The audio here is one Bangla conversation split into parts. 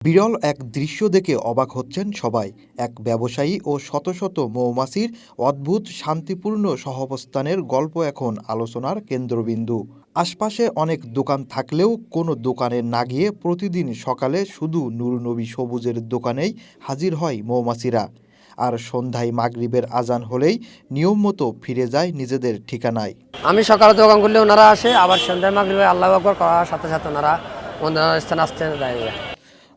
বিরল এক দৃশ্য দেখে অবাক হচ্ছেন সবাই। এক ব্যবসায়ী ও শত শত মৌমাছির অদ্ভুত শান্তিপূর্ণ সহাবস্থানের গল্প এখন আলোচনার কেন্দ্রবিন্দু। আশপাশে অনেক দোকান থাকলেও কোনো দোকানে না গিয়ে প্রতিদিন সকালে শুধু নুরনবী সবুজের দোকানেই হাজির হয় মৌমাছিরা। আর সন্ধ্যায় মাগরিবের আজান হলেই নিয়ম মতো ফিরে যায় নিজেদের ঠিকানায়। আমি সকালে দোকান করলে ওনারা আসে, আবার সন্ধ্যায় মাগরিবে আল্লাহু আকবার করার সাথে সাথে ওনারা ওনার স্থানে আসতে যায়।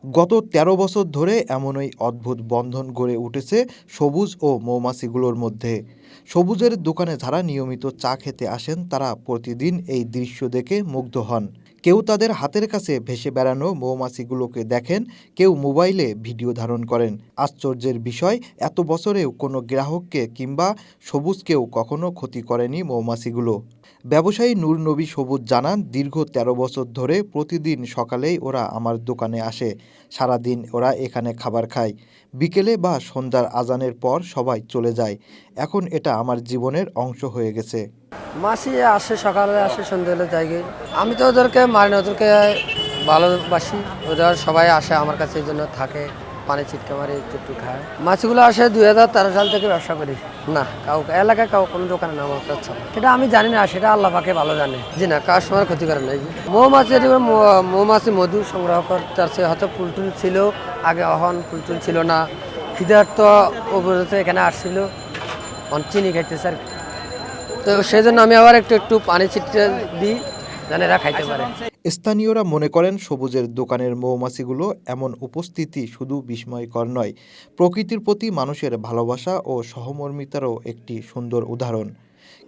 গত ১৩ বছর ধরে এমনই অদ্ভুত বন্ধন গড়ে উঠেছে সবুজ ও মৌমাছিগুলোর মধ্যে। সবুজের দোকানে যারা নিয়মিত চা খেতে আসেন তারা প্রতিদিন এই দৃশ্য দেখে মুগ্ধ হন। কেউ তাদের হাতের কাছে ভেসে বেড়ানো মৌমাছিগুলোকে দেখেন, কেউ মোবাইলে ভিডিও ধারণ করেন। আশ্চর্যের বিষয়, এত বছরেও কোনো গ্রাহককে কিংবা সবুজকেও কখনো ক্ষতি করেনি মৌমাছিগুলো। ব্যবসায়ী নূর নবী সবুজ জানান, দীর্ঘ ১৩ বছর ধরে প্রতিদিন সকালেই ওরা আমার দোকানে আসে। সারাদিন ওরা এখানে খাবার খায়। বিকেলে বা সন্ধ্যার আজানের পর সবাই চলে যায়। এখন এটা আমার জীবনের অংশ হয়ে গেছে। মাসি আসে, সকালে আসে, সন্ধ্যা হলে জায়গায়। আমি তো ওদেরকে মারি না, ওদেরকে ভালোবাসি। ওদের সবাই আসে আমার কাছে, এই জন্য থাকে। পানি ছিটকে মারি, একটু একটু খায়। মাছগুলো আসে ২০১৩ সাল থেকে ব্যবসা করি। না, কাউকে এলাকায় কোনো দোকানে নাম হচ্ছে না, সেটা আমি জানি না, সেটা আল্লাহ পাকে ভালো জানে। জি না, কাস্টমার ক্ষতি করে না। মৌমাছি মধু সংগ্রহ করতে আসছে। হয়তো ফুলটুল ছিল আগে, এখন ফুলটুল ছিল না। খিদার তো অবরত এখানে আসছিল, চিনি খাইতে স্যার। তো সেই জন্য আমি আবার একটু একটু পানি ছিটতে দিই, যেন এরা খাইতে পারে। স্থানীয়রা মনে করেন, সবুজের দোকানের মৌমাছিগুলো এমন উপস্থিতি শুধু বিস্ময়কর নয়, প্রকৃতির প্রতি মানুষের ভালোবাসা ও সহমর্মিতারও একটি সুন্দর উদাহরণ।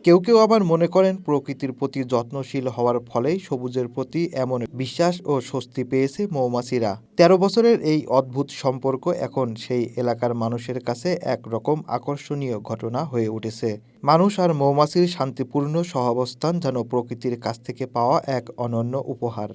কেউ কেউ আবার মনে করেন, প্রকৃতির প্রতি যত্নশীল হওয়ার ফলেই সবুজের প্রতি এমন বিশ্বাস ও স্বস্তি পেয়েছে মৌমাছিরা। ১৩ বছরের এই অদ্ভুত সম্পর্ক এখন সেই এলাকার মানুষের কাছে একরকম আকর্ষণীয় ঘটনা হয়ে উঠেছে। মানুষ আর মৌমাছির শান্তিপূর্ণ সহাবস্থান যেন প্রকৃতির কাছ থেকে পাওয়া এক অনন্য উপহার।